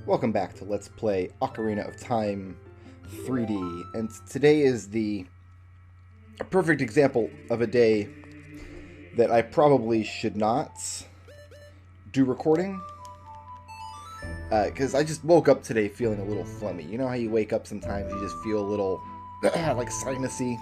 Welcome back to Let's Play Ocarina of Time 3D, and today is a perfect example of a day that I probably should not do recording, because I just woke up today feeling a little phlegmy. You know how you wake up sometimes, you just feel a little, like sinusy?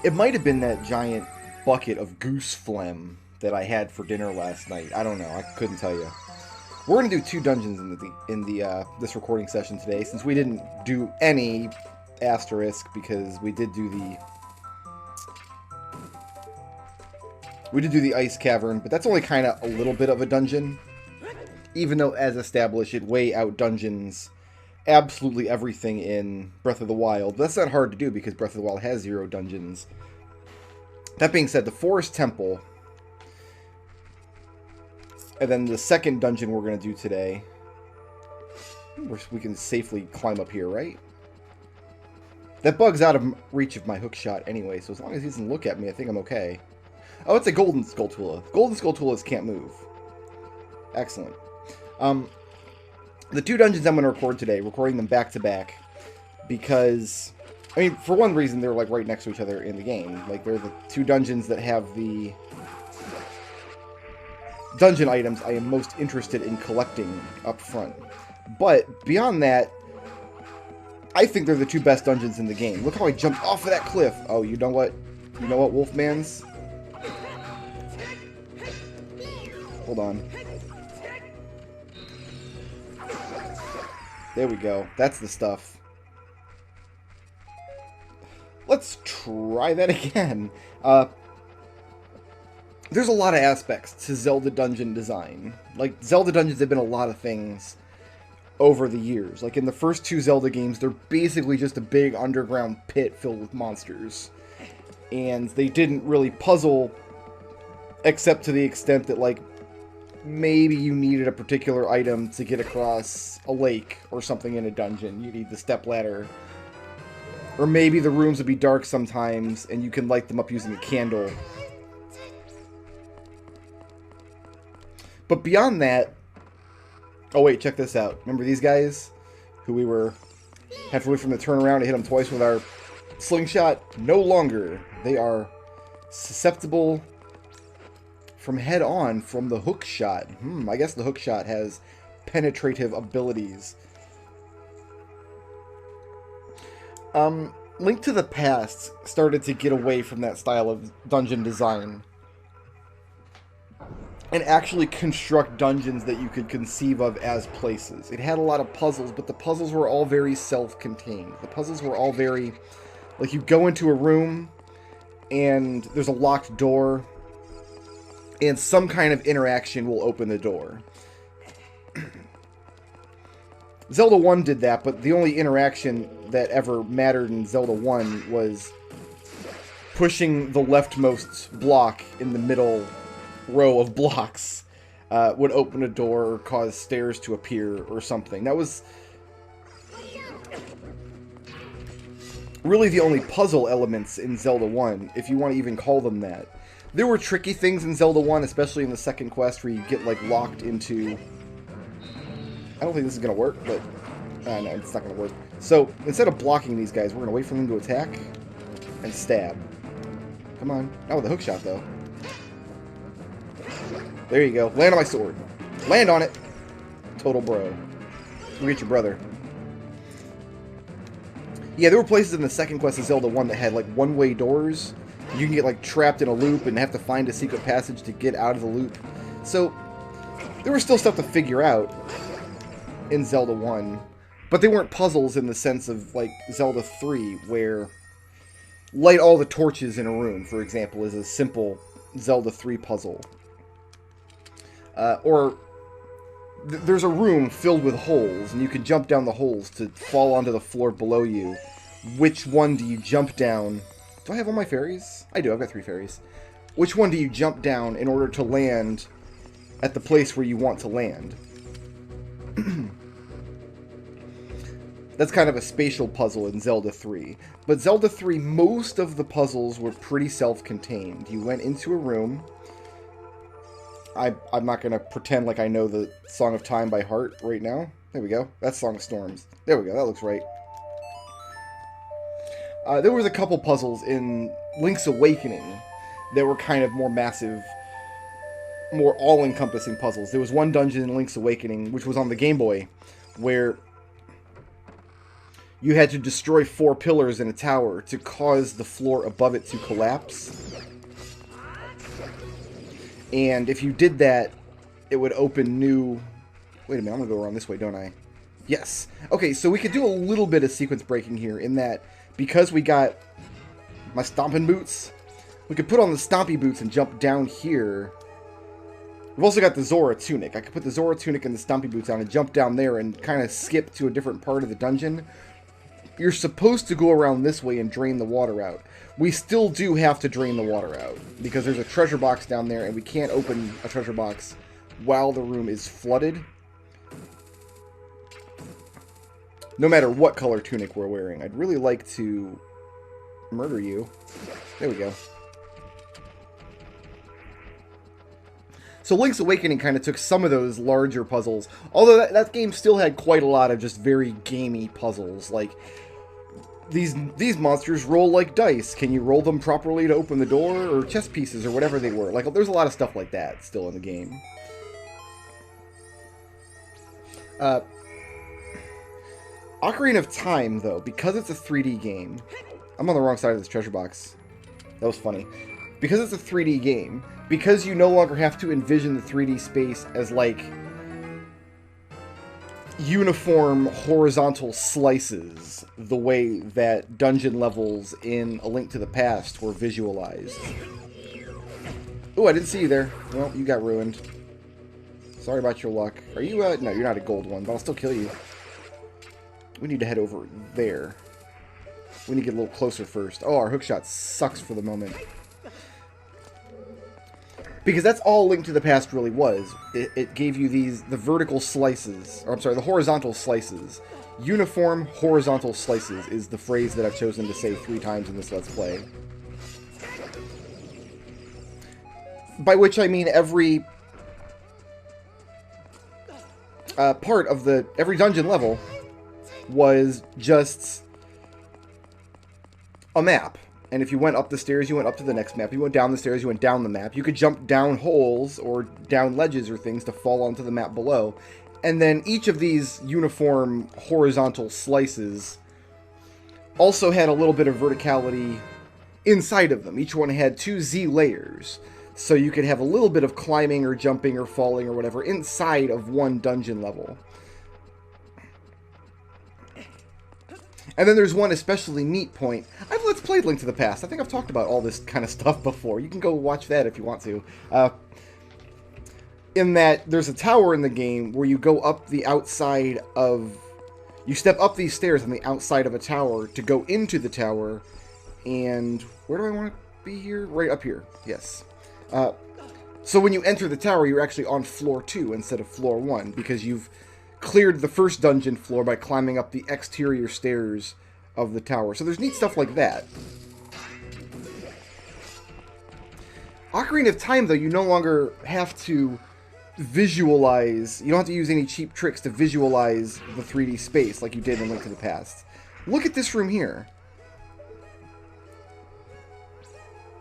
It might have been that giant bucket of goose phlegm that I had for dinner last night. I don't know, I couldn't tell you. We're going to do two dungeons in this recording session today, since we didn't do any asterisk, because we did do the ice cavern, but that's only kind of a little bit of a dungeon, even though, as established, it way out dungeons absolutely everything in Breath of the Wild. But that's not hard to do, because Breath of the Wild has 0 dungeons. That being said, the Forest Temple, and then the second dungeon we're going to do today, we can safely climb up here, right? That bug's out of reach of my hookshot anyway, so as long as he doesn't look at me, I think I'm okay. Oh, it's a golden Skulltula. Golden Skulltulas can't move. Excellent. The two dungeons I'm going to record today, recording them back to back, because, I mean, for one reason, they're like right next to each other in the game. Like, they're the two dungeons that have the dungeon items I am most interested in collecting up front. But beyond that, I think they're the two best dungeons in the game. Look how I jumped off of that cliff. Oh, you know what? You know what, Wolfmans? Hold on. There we go. That's the stuff. Let's try that again. There's a lot of aspects to Zelda dungeon design. Like, Zelda dungeons have been a lot of things over the years. Like, in the first 2 Zelda games, they're basically just a big underground pit filled with monsters. And they didn't really puzzle, except to the extent that, like, maybe you needed a particular item to get across a lake or something in a dungeon. You need the stepladder. Or maybe the rooms would be dark sometimes, and you can light them up using a candle. But beyond that... Oh wait, check this out. Remember these guys? Who we had to wait for them to turn around and hit them twice with our slingshot? No longer. They are susceptible from head on from the hookshot. I guess the hookshot has penetrative abilities. Link to the Past started to get away from that style of dungeon design and actually construct dungeons that you could conceive of as places. It had a lot of puzzles, but the puzzles were all very self-contained. The puzzles were all very... like, you go into a room, and there's a locked door, and some kind of interaction will open the door. Zelda 1 did that, but the only interaction that ever mattered in Zelda 1 was pushing the leftmost block in the middle row of blocks would open a door or cause stairs to appear or something. That was really the only puzzle elements in Zelda 1, if you want to even call them that. There were tricky things in Zelda 1, especially in the second quest, where you get, like, locked into... I don't think this is going to work, but... no, it's not going to work. So, instead of blocking these guys, we're going to wait for them to attack and stab. Come on. Not with a hookshot, though. There you go. Land on my sword. Land on it! Total bro. Go get your brother. Yeah, there were places in the second quest of Zelda 1 that had, like, one-way doors. You can get, like, trapped in a loop and have to find a secret passage to get out of the loop. So, there was still stuff to figure out in Zelda 1. But they weren't puzzles in the sense of, like, Zelda 3, where light all the torches in a room, for example, is a simple Zelda 3 puzzle. There's a room filled with holes, and you can jump down the holes to fall onto the floor below you. Which one do you jump down? Do I have all my fairies? I do, I've got 3 fairies. Which one do you jump down in order to land at the place where you want to land? That's kind of a spatial puzzle in Zelda 3. But Zelda 3, most of the puzzles were pretty self-contained. You went into a room... I'm not going to pretend like I know the Song of Time by heart right now. There we go. That's Song of Storms. There we go. That looks right. There was a couple puzzles in Link's Awakening that were kind of more massive, more all-encompassing puzzles. There was one dungeon in Link's Awakening, which was on the Game Boy, where you had to destroy 4 pillars in a tower to cause the floor above it to collapse. And if you did that, it would open new... Wait a minute, I'm going to go around this way, don't I? Yes. Okay, so we could do a little bit of sequence breaking here in that because we got my stomping boots, we could put on the stompy boots and jump down here. We've also got the Zora tunic. I could put the Zora tunic and the stompy boots on and jump down there and kind of skip to a different part of the dungeon. You're supposed to go around this way and drain the water out. We still do have to drain the water out because there's a treasure box down there and we can't open a treasure box while the room is flooded. No matter what color tunic we're wearing. I'd really like to murder you. There we go. So Link's Awakening kind of took some of those larger puzzles. Although that game still had quite a lot of just very gamey puzzles. Like, these monsters roll like dice. Can you roll them properly to open the door? Or chess pieces or whatever they were. Like, there's a lot of stuff like that still in the game. Ocarina of Time, though, because it's a 3D game... I'm on the wrong side of this treasure box. That was funny. Because it's a 3D game, because you no longer have to envision the 3D space as, like, uniform horizontal slices, the way that dungeon levels in A Link to the Past were visualized. Oh, I didn't see you there. Well, you got ruined. Sorry about your luck. Are you, no, you're not a gold one, but I'll still kill you. We need to head over there. We need to get a little closer first. Oh, our hookshot sucks for the moment. Because that's all Link to the Past really was. It gave you the vertical slices. Or, I'm sorry, the horizontal slices. Uniform horizontal slices is the phrase that I've chosen to say 3 times in this Let's Play. By which I mean every part of every dungeon level was just a map. And if you went up the stairs, you went up to the next map. You went down the stairs, you went down the map. You could jump down holes or down ledges or things to fall onto the map below. And then each of these uniform horizontal slices also had a little bit of verticality inside of them. Each one had 2 Z layers. So you could have a little bit of climbing or jumping or falling or whatever inside of one dungeon level. And then there's one especially neat point. I've Let's Played Link to the Past. I think I've talked about all this kind of stuff before. You can go watch that if you want to. In that, there's a tower in the game where you go up the outside of... You step up these stairs on the outside of a tower to go into the tower. And where do I want to be here? Right up here. Yes. So when you enter the tower, you're actually on floor 2 instead of floor 1. Because you've cleared the first dungeon floor by climbing up the exterior stairs of the tower. So there's neat stuff like that. Ocarina of Time, though, you no longer have to visualize... You don't have to use any cheap tricks to visualize the 3D space like you did in Link to the Past. Look at this room here.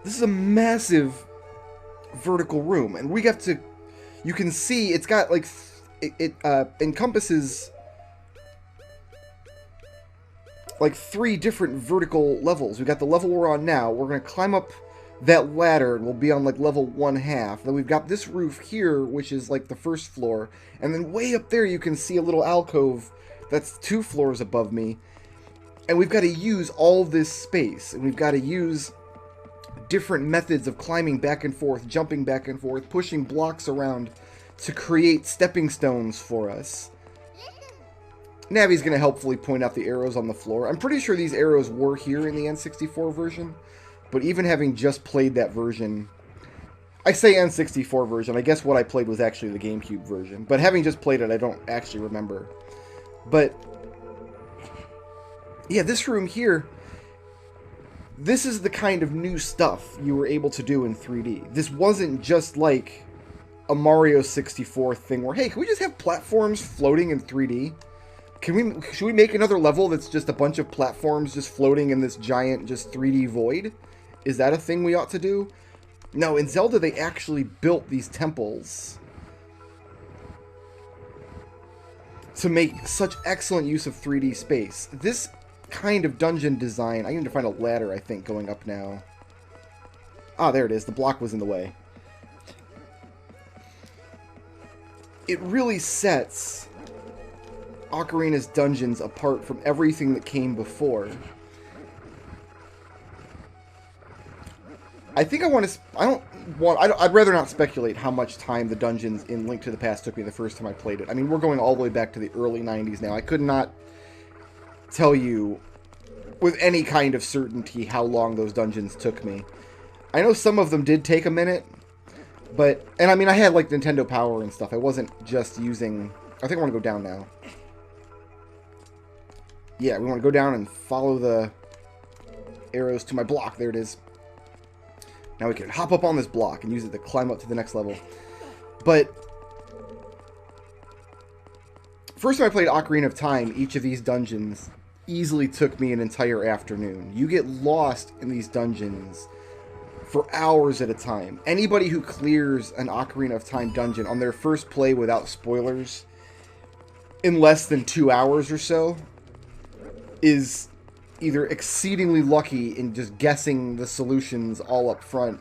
This is a massive vertical room. And we have to... You can see it's got, like... It encompasses like 3 different vertical levels. We've got the level we're on now. We're going to climb up that ladder and we'll be on like level 1/2. Then we've got this roof here, which is like the first floor. And then way up there you can see a little alcove that's 2 floors above me. And we've got to use all this space. And we've got to use different methods of climbing back and forth, jumping back and forth, pushing blocks around to create stepping stones for us. Navi's going to helpfully point out the arrows on the floor. I'm pretty sure these arrows were here in the N64 version, but even having just played that version... I say N64 version, I guess what I played was actually the GameCube version, but having just played it, I don't actually remember. But, yeah, this room here, this is the kind of new stuff you were able to do in 3D. This wasn't just like a Mario 64 thing where, hey, can we just have platforms floating in 3D? Should we make another level that's just a bunch of platforms just floating in this giant just 3D void? Is that a thing we ought to do? No, in Zelda they actually built these temples to make such excellent use of 3D space. This kind of dungeon design, I need to find a ladder, I think, going up now. Ah, there it is. The block was in the way. It really sets Ocarina's dungeons apart from everything that came before. I think I'd rather not speculate how much time the dungeons in Link to the Past took me the first time I played it. I mean, we're going all the way back to the early 90s now. I could not tell you with any kind of certainty how long those dungeons took me. I know some of them did take a minute, but, and I mean, I had like Nintendo Power and stuff. I wasn't just using, I think I want to go down now. Yeah, we want to go down and follow the arrows to my block. There it is. Now we can hop up on this block and use it to climb up to the next level. But first time I played Ocarina of Time, each of these dungeons easily took me an entire afternoon. You get lost in these dungeons for hours at a time. Anybody who clears an Ocarina of Time dungeon on their first play without spoilers in less than 2 hours or so is either exceedingly lucky in just guessing the solutions all up front,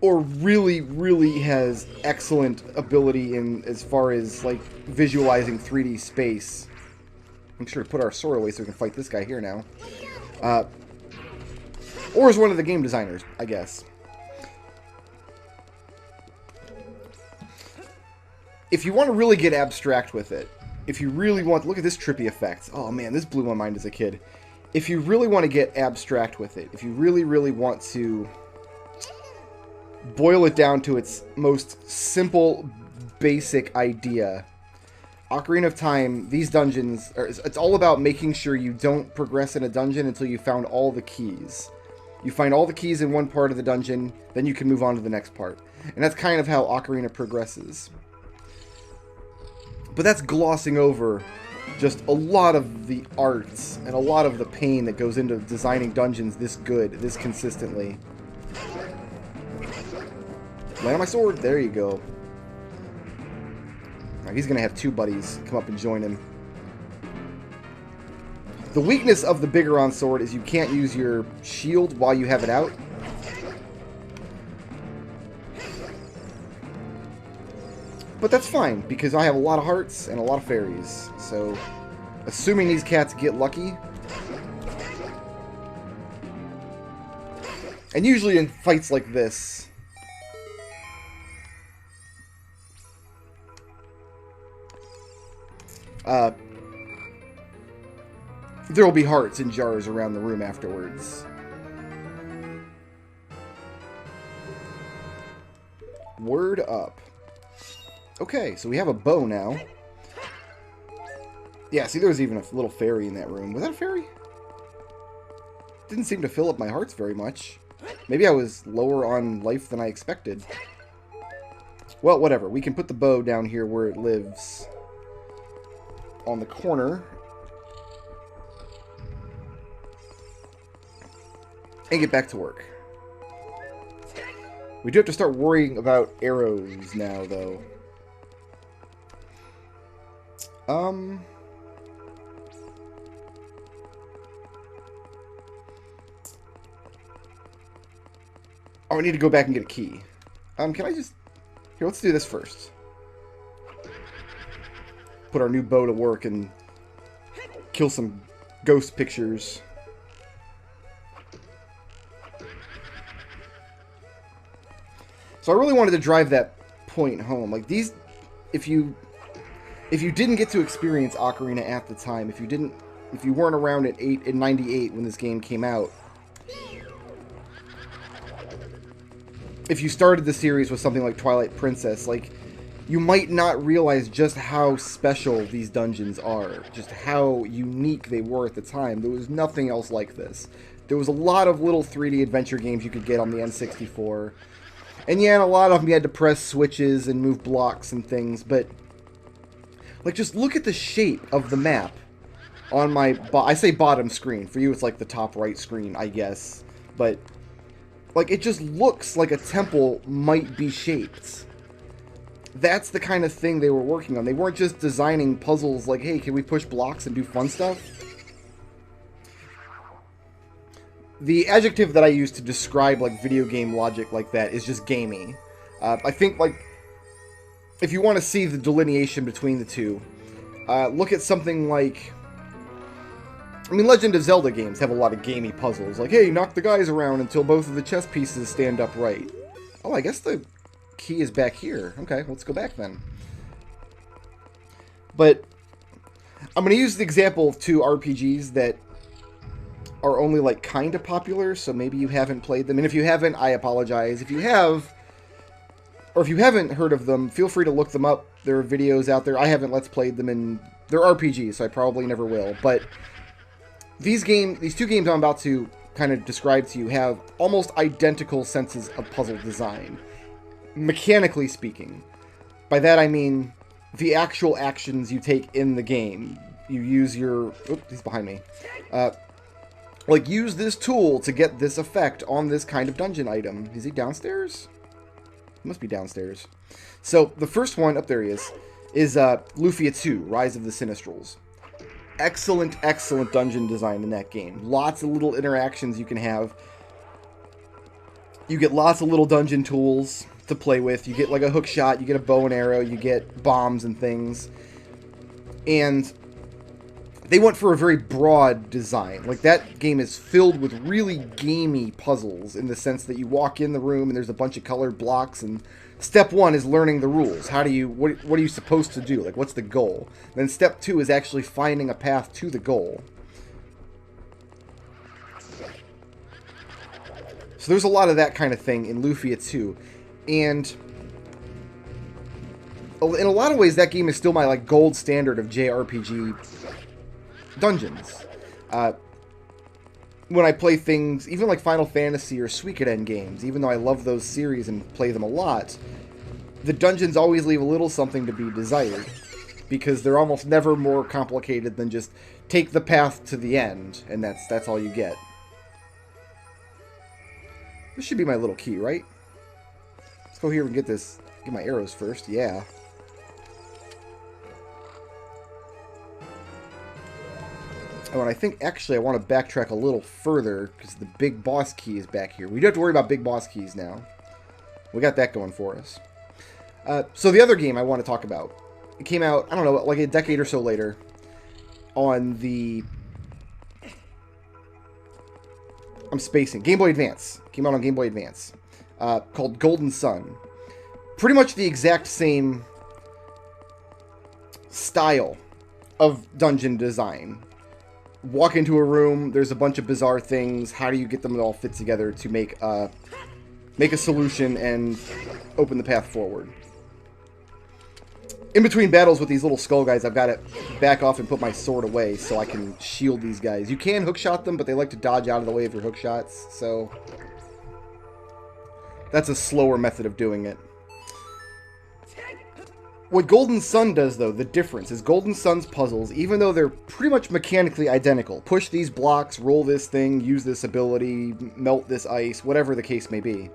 or really, really has excellent ability in as far as like visualizing 3D space. Make sure to put our sword away so we can fight this guy here now. Or as one of the game designers, I guess. If you want to really get abstract with it, if you really want... Look at this trippy effect. Oh man, this blew my mind as a kid. If you really want to get abstract with it, if you really, really want to boil it down to its most simple, basic idea, Ocarina of Time, these dungeons, it's all about making sure you don't progress in a dungeon until you found all the keys. You find all the keys in one part of the dungeon, then you can move on to the next part. And that's kind of how Ocarina progresses. But that's glossing over just a lot of the arts and a lot of the pain that goes into designing dungeons this good, this consistently. Land on my sword. There you go. Now he's going to have two buddies come up and join him. The weakness of the Bigoron sword is you can't use your shield while you have it out. But that's fine, because I have a lot of hearts and a lot of fairies. So, assuming these cats get lucky. And usually in fights like this, there will be hearts in jars around the room afterwards. Word up. Okay, so we have a bow now. Yeah, see, there was even a little fairy in that room. Was that a fairy? Didn't seem to fill up my hearts very much. Maybe I was lower on life than I expected. Well, whatever. We can put the bow down here where it lives. On the corner. And get back to work. We do have to start worrying about arrows now, though. Oh, I need to go back and get a key. Can I just... Here, let's do this first. Put our new bow to work and kill some ghost pictures. So I really wanted to drive that point home. Like, these... If you didn't get to experience Ocarina at the time, if you weren't around in 98 when this game came out, if you started the series with something like Twilight Princess, like, you might not realize just how special these dungeons are, just how unique they were at the time. There was nothing else like this. There was a lot of little 3D adventure games you could get on the N64, And yeah, in a lot of them you had to press switches and move blocks and things, but like just look at the shape of the map on my I say bottom screen. For you it's like the top right screen, I guess. But like it just looks like a temple might be shaped. That's the kind of thing they were working on. They weren't just designing puzzles like, hey, can we push blocks and do fun stuff? The adjective that I use to describe like video game logic like that is just gamey. I think like if you want to see the delineation between the two, look at something like, I mean, Legend of Zelda games have a lot of gamey puzzles. Like, hey, knock the guys around until both of the chess pieces stand upright. Oh, I guess the key is back here. Okay, let's go back then. But I'm going to use the example of two RPGs that are only like kind of popular, so maybe you haven't played them. And if you haven't, I apologize. If you have, or if you haven't heard of them, feel free to look them up. There are videos out there. I haven't Let's Played them, and they're RPGs, so I probably never will. But these two games I'm about to kind of describe to you have almost identical senses of puzzle design, mechanically speaking. By that I mean the actual actions you take in the game. You use your... Oops, he's behind me. Like, use this tool to get this effect on this kind of dungeon item. Is he downstairs? He must be downstairs. So, the first one, up there he is Lufia 2, Rise of the Sinistrals. Excellent, excellent dungeon design in that game. Lots of little interactions you can have. You get lots of little dungeon tools to play with. You get like a hookshot, you get a bow and arrow, you get bombs and things. And they went for a very broad design. Like, that game is filled with really gamey puzzles in the sense that you walk in the room and there's a bunch of colored blocks, and step one is learning the rules. How do you, what are you supposed to do? Like, what's the goal? Then step two is actually finding a path to the goal. So there's a lot of that kind of thing in Lufia 2. And in a lot of ways, that game is still my like gold standard of JRPG dungeons. When I play things, even like Final Fantasy or Suikoden games, even though I love those series and play them a lot, the dungeons always leave a little something to be desired, because they're almost never more complicated than just take the path to the end, and that's all you get. This should be my little key, right? Let's go here and get this. Get my arrows first. Yeah. Oh, and I think actually I want to backtrack a little further because the big boss key is back here. We don't have to worry about big boss keys now. We got that going for us. So the other game I want to talk about, it came out, I don't know, like a decade or so later on the... I'm spacing. Game Boy Advance. Came out on Game Boy Advance. Called Golden Sun. Pretty much the exact same style of dungeon design. Walk into a room, there's a bunch of bizarre things. How do you get them to all fit together to make a solution and open the path forward? In between battles with these little skull guys, I've got to back off and put my sword away so I can shield these guys. You can hookshot them, but they like to dodge out of the way of your hookshots, so that's a slower method of doing it. What Golden Sun does, though, the difference is Golden Sun's puzzles, even though they're pretty much mechanically identical, push these blocks, roll this thing, use this ability, melt this ice, whatever the case may be,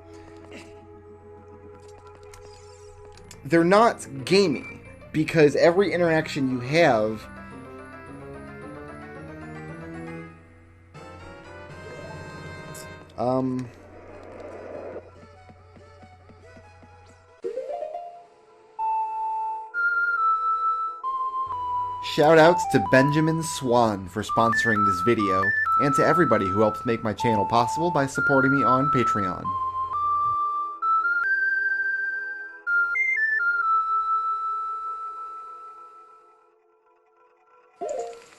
they're not gamey, because every interaction you have Shoutouts to Benjamin Swan for sponsoring this video, and to everybody who helps make my channel possible by supporting me on Patreon.